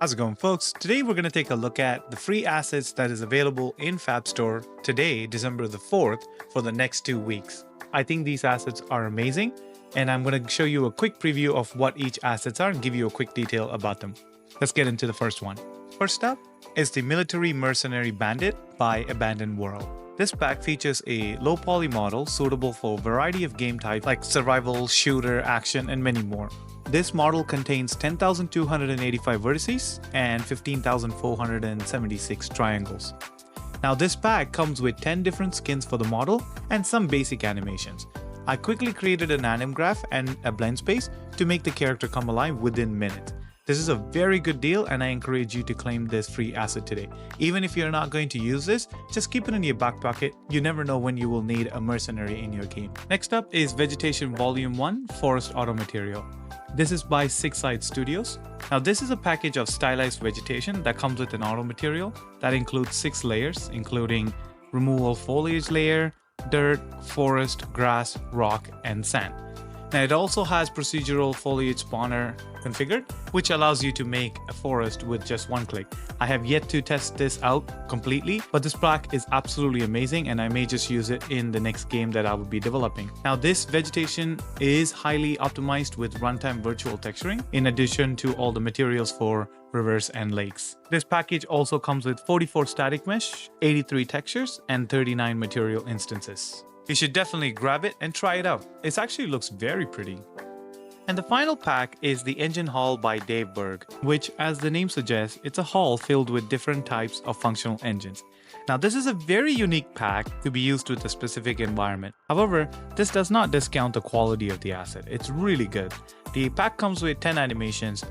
How's it going, folks? Today we're going to take a look at the free assets that is available in Fab Store today, December the 4th, for the next 2 weeks. I think these assets are amazing, and I'm going to show you a quick preview of what each assets are and give you a quick detail about them. Let's get into the first one. First up is the Military Mercenary Bandit by Abandoned World. This pack features a low poly model suitable for a variety of game types like survival, shooter, action, and many more. This model contains 10,285 vertices and 15,476 triangles. Now this pack comes with 10 different skins for the model and some basic animations. I quickly created an anim graph and a blend space to make the character come alive within minutes. This is a very good deal and I encourage you to claim this free asset today. Even if you're not going to use this, just keep it in your back pocket. You never know when you will need a mercenary in your game. Next up is Vegetation Volume 1 Forest Automaterial. This is by Six Side Studios. Now this is a package of stylized vegetation that comes with an auto material that includes 6 layers, including removal foliage layer, dirt, forest, grass, rock, and sand. Now it also has Procedural Foliage Spawner configured, which allows you to make a forest with just one click. I have yet to test this out completely, but this pack is absolutely amazing and I may just use it in the next game that I will be developing. Now this vegetation is highly optimized with runtime virtual texturing, in addition to all the materials for rivers and lakes. This package also comes with 44 static mesh, 83 textures, and 39 material instances. You should definitely grab it and try it out. It actually looks very pretty. And the final pack is the Engine Hall by Dave Berg, which, as the name suggests, it's a hall filled with different types of functional engines. Now this is a very unique pack to be used with a specific environment. However, this does not discount the quality of the asset. It's really good. The pack comes with 10 animations,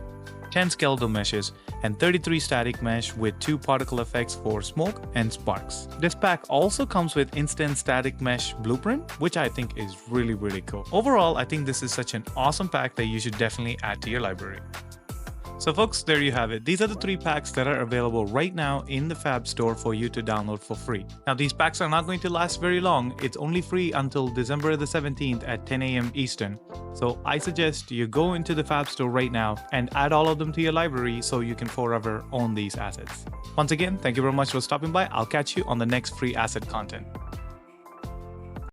10 skeletal meshes, and 33 static mesh with 2 particle effects for smoke and sparks. This pack also comes with instant static mesh blueprint, which I think is really cool. Overall, I think this is such an awesome pack that you should definitely add to your library. So folks, there you have it. These are the 3 packs that are available right now in the Fab Store for you to download for free. Now these packs are not going to last very long. It's only free until December the 17th at 10 AM Eastern. So I suggest you go into the Fab Store right now and add all of them to your library so you can forever own these assets. Once again, thank you very much for stopping by. I'll catch you on the next free asset content.